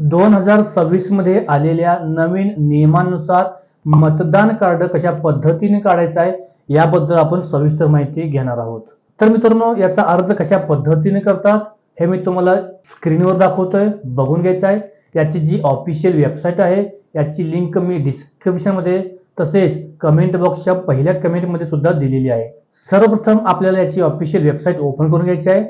2026 मध्ये आलेल्या नवीन नियमानुसार मतदान कार्ड कशा पद्धतीने काढायचं आहे याबद्दल आपण सविस्तर माहिती घेणार आहोत। तर मित्रांनो, याचा अर्ज कशा पद्धतीने करतात हे मी तुम्हाला स्क्रीनवर दाखवतोय, बघून घ्यायचं आहे। याची जी ऑफिशियल वेबसाईट आहे याची लिंक मी डिस्क्रिप्शन मध्ये तसेच कमेंट बॉक्सच्या पहिल्या कमेंट मध्ये सुद्धा दिलेली आहे। सर्वप्रथम आपल्याला याची ऑफिशियल वेबसाईट ओपन करून घ्यायची आहे।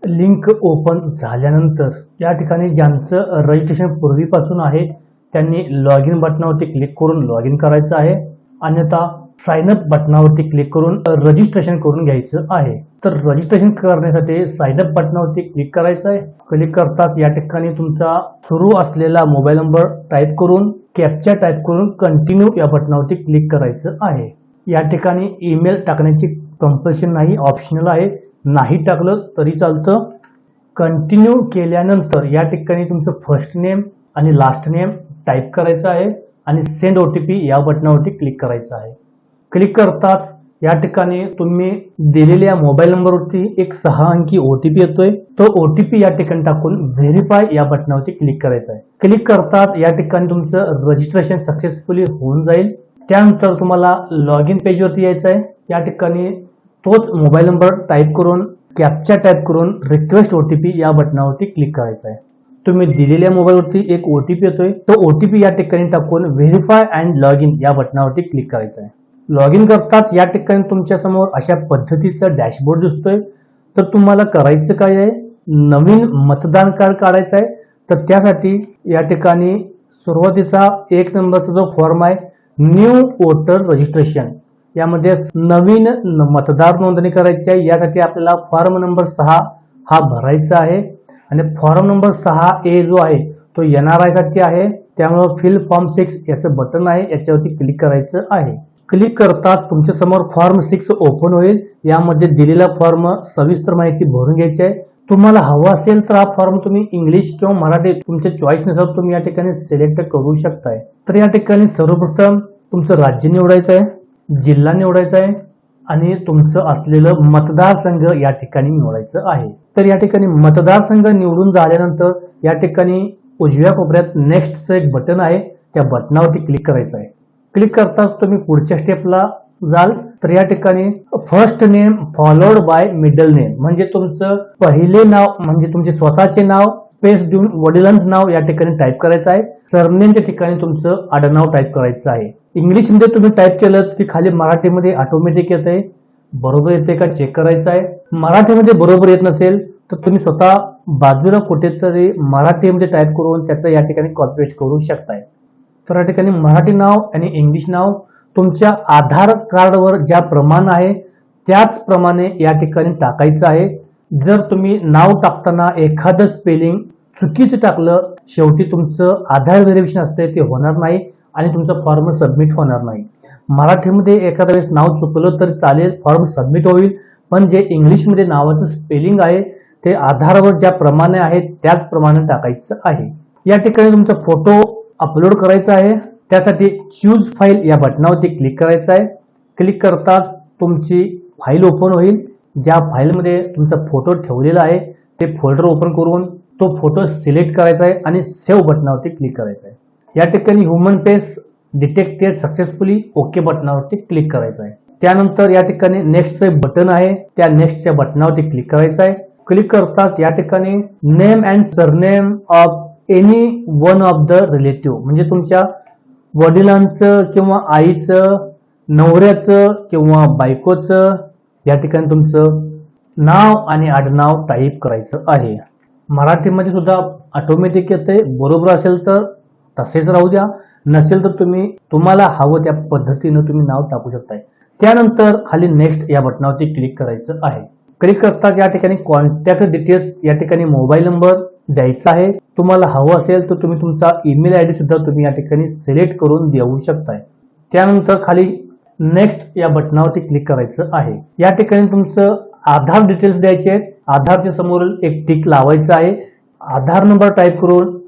लिंक ओपन झाल्यानंतर या ठिकाणी ज्यांचं रजिस्ट्रेशन पूर्वीपासून आहे त्यांनी लॉग इन बटनावरती क्लिक करून लॉग इन करायचं आहे, अन्यथा साइन अप बटनावरती क्लिक करून रजिस्ट्रेशन करून घ्यायचं आहे। तर रजिस्ट्रेशन करण्यासाठी साइन अप बटनावरती क्लिक करायचं आहे। क्लिक करताच या ठिकाणी तुमचा सुरू असलेला मोबाईल नंबर टाईप करून कॅप्चा टाईप करून कंटिन्यू या बटनावरती क्लिक करायचं आहे। या ठिकाणी ईमेल टाकण्याची कंपल्शन नाही, ऑप्शनल आहे, नाही टाकलं तरी चालतं। कंटिन्यू केल्यानंतर या ठिकाणी तुमचं फर्स्ट नेम आणि लास्ट नेम टाईप करायचं आहे आणि सेंड ओटीपी या बटनावरती क्लिक करायचं आहे। क्लिक करताच या ठिकाणी तुम्ही दिलेल्या मोबाईल नंबरवरती एक 6 अंकी ओटीपी येतोय, तो ओटीपी या ठिकाणी टाकून व्हेरीफाय या बटनावरती क्लिक करायचं आहे। क्लिक करताच या ठिकाणी तुमचं रजिस्ट्रेशन सक्सेसफुली होऊन जाईल। त्यानंतर तुम्हाला लॉग इन पेजवरती यायचं आहे। या ठिकाणी तोच मोबाईल नंबर टाईप करून कॅप्चा टाईप करून रिक्वेस्ट ओटीपी या बटनावरती क्लिक करायचं आहे। तुम्ही दिलेल्या मोबाईलवरती एक ओटीपी येतोय, तो ओटीपी या ठिकाणी टाकून व्हेरीफाय अँड लॉग इन या बटनावरती क्लिक करायचं आहे। लॉग इन करताच या ठिकाणी तुमच्या समोर अशा पद्धतीचा डॅशबोर्ड दिसतोय। तर तुम्हाला करायचं काय आहे, नवीन मतदान कार्ड काढायचं आहे। तर त्यासाठी या ठिकाणी सुरुवातीचा 1 नंबरचा जो फॉर्म आहे न्यू वोटर रजिस्ट्रेशन, यामध्ये नवीन मतदार नोंदणी करायची आहे। यासाठी आपल्याला फॉर्म नंबर 6 हा भरायचा आहे आणि फॉर्म नंबर 6A जो आहे तो NRI साठी आहे, त्यामुळे फिल फॉर्म 6 याचं बटन आहे, याच्यावरती क्लिक करायचं आहे। क्लिक करताच तुमच्या समोर फॉर्म 6 ओपन होईल। यामध्ये दिलेला फॉर्म सविस्तर माहिती भरून घ्यायची आहे। तुम्हाला हवा असेल तर हा फॉर्म तुम्ही इंग्लिश किंवा मराठी तुमच्या चॉईसनुसार तुम्ही या ठिकाणी सिलेक्ट करू शकताय। तर या ठिकाणी सर्वप्रथम तुमचं राज्य निवडायचं आहे, जिल्हा निवडायचा आहे आणि तुमचं असलेलं मतदारसंघ या ठिकाणी निवडायचं आहे। तर या ठिकाणी मतदारसंघ निवडून झाल्यानंतर या ठिकाणी उजव्या कोपऱ्यात नेक्स्टचं एक बटन आहे, त्या बटनावरती क्लिक करायचं आहे। क्लिक करताच तुम्ही पुढच्या स्टेपला जाल। तर या ठिकाणी first name followed by middle name, म्हणजे तुमचं पहिले नाव म्हणजे तुमचे स्वतःचे नाव स्पेस देऊन वडिलांचं नाव या ठिकाणी टाईप करायचं आहे। सरनेमच्या ठिकाणी तुमचं आडनाव टाईप करायचं आहे। इंग्लिश मध्ये तुम्ही टाईप केलं की खाली मराठीमध्ये ऑटोमॅटिक येतंय, बरोबर येते का चेक करायचं आहे। मराठीमध्ये बरोबर येत नसेल तर तुम्ही स्वतः बाजूला कुठेतरी मराठीमध्ये टाईप करून त्याचं या ठिकाणी कॉपी पेस्ट करू शकताय। तर या ठिकाणी मराठी नाव आणि इंग्लिश नाव तुमच्या आधार कार्डवर ज्या प्रमाण आहे त्याचप्रमाणे या ठिकाणी टाकायचं आहे। जर तुम्ही नाव टाकताना एखादं स्पेलिंग चुकीचं टाकलं, शेवटी तुमचं आधार व्हेरिफिकेशन असते ते होणार नाही आणि तुमचा फॉर्म सबमिट होणार नाही। मराठीमध्ये एखाद्या वेळेस नाव चुकलं तर चालेल, फॉर्म सबमिट होईल, पण जे इंग्लिशमध्ये नावाचं स्पेलिंग आहे ते आधारवर ज्या प्रमाणे आहे त्याचप्रमाणे टाकायचं आहे। या ठिकाणी तुमचा फोटो अपलोड करायचा आहे, त्यासाठी चूज फाईल या बटनावरती क्लिक करायचं आहे। क्लिक करताच तुमची फाईल ओपन होईल, ज्या फाईलमध्ये तुमचा फोटो ठेवलेला आहे ते फोल्डर ओपन करून तो फोटो सिलेक्ट करायचा आहे आणि सेव्ह बटनावरती क्लिक करायचं आहे। या ठिकाणी human face detected successfully okay बटनावरती क्लिक करायचं आहे। त्यानंतर या ठिकाणी नेक्स्टचं बटन आहे, त्या नेक्स्टच्या बटनावरती क्लिक करायचं आहे। क्लिक करताच या ठिकाणी name and surname of any one of the relative, म्हणजे तुमच्या वडिलांचं किंवा आईचं, नवऱ्याचं किंवा बायकोचं या ठिकाणी तुमचं नाव आणि आडनाव टाईप करायचं आहे। मराठीमध्ये सुद्धा ऑटोमॅटिक येते, बरोबर असेल तर तसेच राहू द्या, नसेल तर तुम्हाला हवं त्या पद्धतीनं तुम्ही नाव टाकू शकताय। त्यानंतर खाली नेक्स्ट या बटनावरती क्लिक करायचं आहे। क्लिक करताच या ठिकाणी कॉन्टॅक्ट डिटेल्स या ठिकाणी मोबाईल नंबर द्यायचा आहे। तुम्हाला हवं असेल तर तुम्ही तुमचा ईमेल आयडी सुद्धा तुम्ही या ठिकाणी सिलेक्ट करून देऊ शकताय। त्यानंतर खाली नेक्स्ट या बटनावरती क्लिक करायचं आहे। या ठिकाणी तुमचं आधार डिटेल्स द्यायचे आहेत, आधारच्या समोर एक टिक लावायचं आहे, आधार नंबर टाईप करून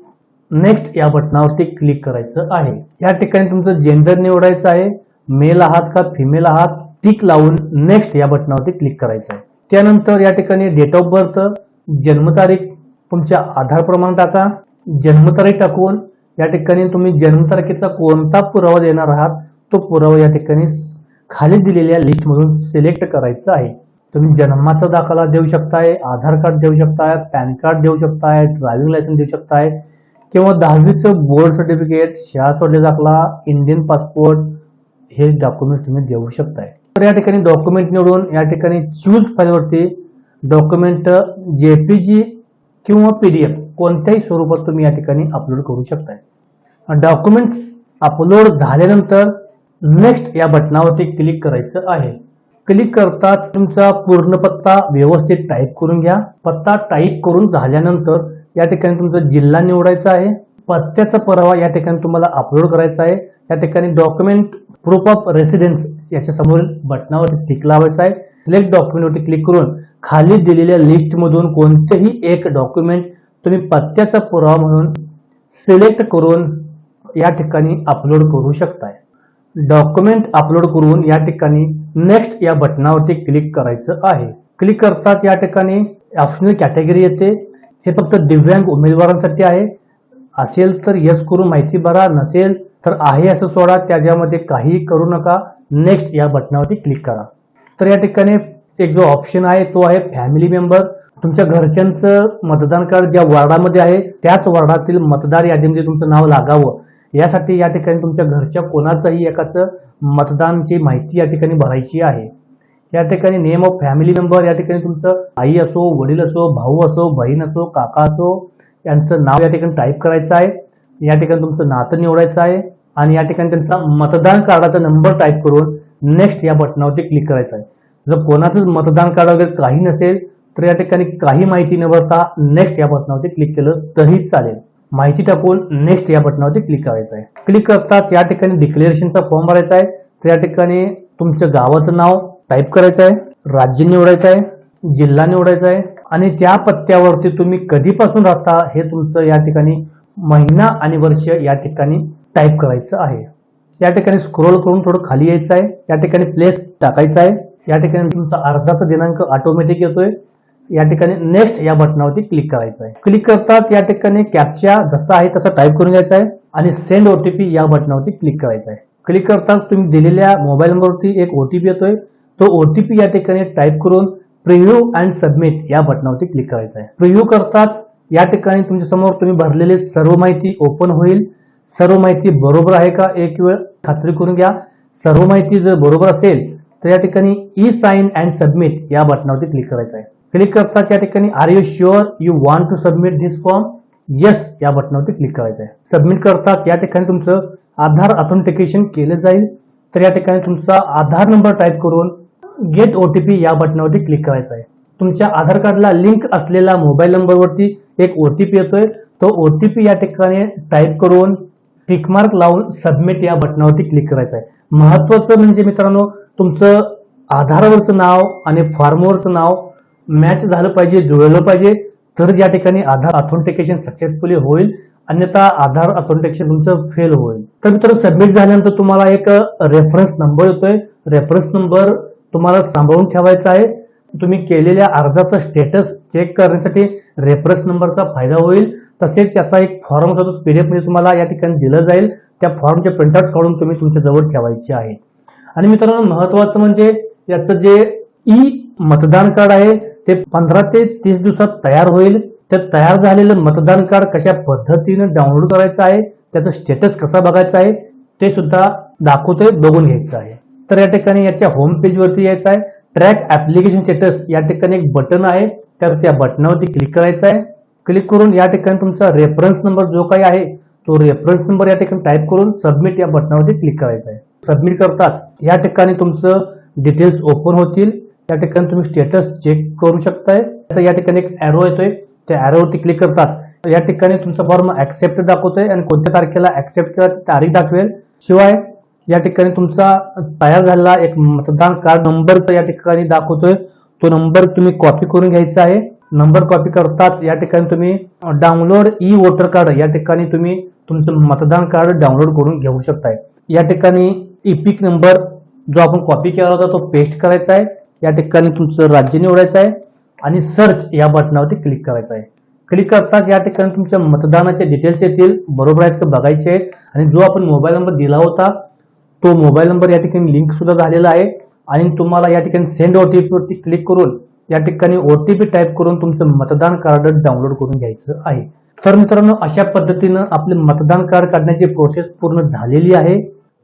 नेक्स्ट या बटनावरती क्लिक करायचं आहे। या ठिकाणी तुमचं जेंडर निवडायचं आहे, मेल आहात का फिमेल आहात, टिक लावून नेक्स्ट या बटनावरती क्लिक करायचं आहे। त्यानंतर या ठिकाणी डेट ऑफ बर्थ, जन्मतारीख तुमच्या आधार प्रमाण टाका, जन्मतारीख टाकून या ठिकाणी तुम्ही जन्मतारखेचा कोणता पुरावा देणार आहात तो पुरावा या ठिकाणी खाली दिलेल्या लिस्ट मधून सिलेक्ट करायचा आहे. तुम्ही जन्माचा दाखला देऊ शकताय, आधार कार्ड देऊ शकताय, पॅन कार्ड देऊ शकताय, ड्रायव्हिंग लायसन्स देऊ शकताय किंवा 10वीचं बोर्ड सर्टिफिकेट, शाळा सोडलेला दाखला, इंडियन पासपोर्ट हे डॉक्युमेंट्स तुम्ही देऊ शकताय. तर या ठिकाणी डॉक्युमेंट निवडून या ठिकाणी चूज फाईलवरती डॉक्युमेंट जेपीजी किंवा पीडीएफ कोणत्याही स्वरूपात तुम्ही या ठिकाणी अपलोड करू शकताय. डॉक्युमेंट्स अपलोड झाल्यानंतर नेक्स्ट या बटनावरती क्लिक करायचं आहे. क्लिक करताच तुमचा पूर्ण पत्ता व्यवस्थित टाईप करून घ्या. पत्ता टाईप करून झाल्यानंतर या ठिकाणी तुमचा जिल्हा निवडायचा आहे. पत्त्याचा पुरावा या ठिकाणी तुम्हाला अपलोड करायचा आहे. या ठिकाणी डॉक्युमेंट प्रूफ ऑफ रेसिडेन्स याच्या समोरील बटनावरती टिक लावायचा आहे. सिलेक्ट डॉक्युमेंटवरती क्लिक करून खाली दिलेल्या लिस्ट मधून कोणतेही एक डॉक्युमेंट तुम्ही पत्त्याचा पुरावा म्हणून सिलेक्ट करून या ठिकाणी अपलोड करू शकताय. डॉक्युमेंट अपलोड करून या ठिकाणी नेक्स्ट या बटनावरती क्लिक करायचं आहे. क्लिक करताच या ठिकाणी ऑप्शनल कॅटेगरी येते. हे फक्त दिव्यांग उमेदवारांसाठी आहे. असेल तर यस करून माहिती भरा, नसेल तर आहे असं सोडा, त्याच्यामध्ये काही करू नका. नेक्स्ट या बटनावरती क्लिक करा. तर या ठिकाणी एक जो ऑप्शन आहे तो आहे फॅमिली मेंबर. तुमच्या घरच्यांचं मतदान कार्ड ज्या वॉर्डामध्ये आहे त्याच वॉर्डातील मतदार यादीमध्ये तुमचं नाव लागावं यासाठी या ठिकाणी तुमच्या घरच्या कोणाचंही एकाचं मतदानची माहिती या ठिकाणी भरायची आहे. या ठिकाणी नेम ऑफ फॅमिली मेंबर या ठिकाणी तुमचं आई असो, वडील असो, भाऊ असो, बहीण असो, काका असो यांचं नाव या ठिकाणी टाईप करायचं आहे. या ठिकाणी तुमचं नातं निवडायचं आहे आणि या ठिकाणी त्यांचा मतदान कार्डाचा नंबर टाईप करून नेक्स्ट या बटनावरती क्लिक करायचं आहे. जर कोणाचंच मतदान कार्ड वगैरे काही नसेल तर या ठिकाणी काही माहिती न भरता नेक्स्ट या बटनावरती क्लिक केलं तरी चालेल. माहिती टाकून नेक्स्ट या बटनावरती क्लिक करायचं आहे. क्लिक करताच या ठिकाणी डिक्लेरेशनचा फॉर्म भरायचा आहे. तर या ठिकाणी तुमचं गावाचं नाव टाईप करायचं आहे, राज्य निवडायचं आहे, जिल्हा निवडायचा आहे आणि त्या पत्त्यावरती तुम्ही कधीपासून राहता हे तुमचं या ठिकाणी महिना आणि वर्ष या ठिकाणी टाईप करायचं आहे. या ठिकाणी स्क्रोल करून थोडं खाली यायचं आहे. या ठिकाणी प्लेस टाकायचं आहे. या ठिकाणी तुमचा अर्जाचा दिनांक ऑटोमॅटिक येतोय. या ठिकाणी नेक्स्ट या बटनावरती क्लिक करायचं आहे. क्लिक करताच या ठिकाणी कॅप्चा जसा आहे तसा टाईप करून घ्यायचा आहे आणि सेंड ओटीपी या बटनावरती क्लिक करायचं आहे. क्लिक करताच तुम्ही दिलेल्या मोबाईल नंबरवरती एक ओटीपी येतोय. तो ओटीपी या ठिकाणी टाईप करून प्रिव्ह्यू अँड सबमिट या बटनावरती क्लिक करायचं आहे. प्रिव्ह्यू करताच या ठिकाणी तुमच्या समोर तुम्ही भरलेली सर्व माहिती ओपन होईल. सर्व माहिती बरोबर आहे का एक वेळ खात्री करून घ्या. सर्व माहिती जर बरोबर असेल तर या ठिकाणी ई साइन अँड सबमिट या बटनावरती क्लिक करायचं आहे. क्लिक करताच या ठिकाणी are you sure you want to submit this form, yes या बटनावरती क्लिक करायचं आहे. सबमिट करताच या ठिकाणी तुमचं आधार ऑथेंटिकेशन केलं जाईल. तर या ठिकाणी तुमचा आधार नंबर टाईप करून गेट ओटीपी या बटनावरती क्लिक करायचं आहे. तुमच्या आधार कार्डला लिंक असलेला मोबाईल नंबरवरती एक ओटीपी येतोय. तो ओटीपी या ठिकाणी टाईप करून टिकमार्क लावून सबमिट या बटनावरती क्लिक करायचं आहे. महत्वाचं म्हणजे मित्रांनो तुमचं आधारवरचं नाव आणि फॉर्मवरचं नाव मॅच झालं पाहिजे, जुळलं पाहिजे, तर या ठिकाणी आधार ऑथेंटिकेशन सक्सेसफुली होईल. अन्यथा आधार ऑथेंटिकेशन तुमचं फेल होईल. तर मित्रांनो सबमिट झाल्यानंतर तुम्हाला एक रेफरन्स नंबर येतोय. रेफरन्स नंबर तुम्हाला सांभाळून ठेवायचा आहे. तुम्ही केलेल्या अर्जाचं स्टेटस चेक करण्यासाठी रेफरन्स नंबरचा फायदा होईल. तसेच त्याचा एक फॉर्म होतो पीडीएफ मध्ये तुम्हाला या ठिकाणी दिलं जाईल. त्या फॉर्मचे प्रिंटआउट काढून तुम्ही तुमच्या जवळ ठेवायचे आहे. आणि मित्रांनो महत्वाचं म्हणजे याचं जे ई मतदान कार्ड आहे ते 15 ते 30 दिवसात तयार होईल. ते तयार झालेलं मतदान कार्ड कशा पद्धतीने डाउनलोड करायचं आहे, त्याचं स्टेटस कसा बघायचं आहे ते सुद्धा दाखवतोय, बघून घ्यायचं आहे. तर या ठिकाणी याच्या होम पेज वरती यायचं आहे. ट्रॅक ऍप्लिकेशन स्टेटस या ठिकाणी एक बटन आहे, तर त्या बटनावरती क्लिक करायचं आहे. क्लिक करून या ठिकाणी तुमचा रेफरन्स नंबर जो काही आहे तो रेफरन्स नंबर या ठिकाणी टाईप करून सबमिट या बटनावरती क्लिक करायचं आहे. सबमिट करताच या ठिकाणी तुमचं डिटेल्स ओपन होतील. या ठिकाणी तुम्ही स्टेटस चेक करू शकताय. या ठिकाणी एक एरो येतोय, त्या एरोवरती क्लिक करताच या ठिकाणी तुमचा फॉर्म ऍक्सेप्ट दाखवतोय आणि कोणत्या तारखेला ऍक्सेप्ट केला तारीख दाखवेल. शिवाय या ठिकाणी तुमचा तयार झालेला एक मतदान कार्ड नंबर या ठिकाणी दाखवतोय. तो नंबर तुम्ही कॉपी करून घ्यायचा आहे. नंबर कॉपी करताच या ठिकाणी तुम्ही डाउनलोड ई वोटर कार्ड या ठिकाणी तुम्ही तुमचं मतदान कार्ड डाउनलोड करून घेऊ शकताय. या ठिकाणी इपिक नंबर जो आपण कॉपी केला होता तो पेस्ट करायचा आहे. या ठिकाणी तुमचं राज्य निवडायचं आहे आणि सर्च या बटनावरती क्लिक करायचं आहे. क्लिक करताच या ठिकाणी तुमच्या मतदानाचे डिटेल्स येतील, बरोबर आहेत का बघायचे आहेत. आणि जो आपण मोबाईल नंबर दिला होता तो मोबाईल नंबर या ठिकाणी लिंक सुद्धा झालेला आहे. आणि तुम्हाला या ठिकाणी सेंड ओटीपी वरती क्लिक करून या ठिकाणी ओटीपी टाईप करून तुमचं मतदान कार्ड डाउनलोड करून घ्यायचं आहे. तर मित्रांनो, अशा पद्धतीनं आपले मतदान कार्ड काढण्याची प्रोसेस पूर्ण झालेली आहे.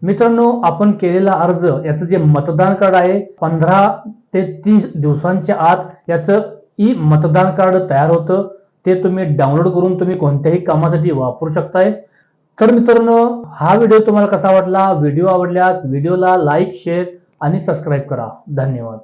मित्रांनो, आपण केलेला अर्ज याचं जे मतदान कार्ड आहे 15 ते 30 दिवसांच्या आत याचं ई मतदान कार्ड तयार होतं. ते तुम्ही डाउनलोड करून तुम्ही कोणत्याही कामासाठी वापरू शकताय. तर मित्रांनो, हा व्हिडिओ तुम्हाला कसा वाटला? व्हिडिओ आवडल्यास व्हिडिओला लाईक, शेअर आणि सबस्क्राईब करा. धन्यवाद.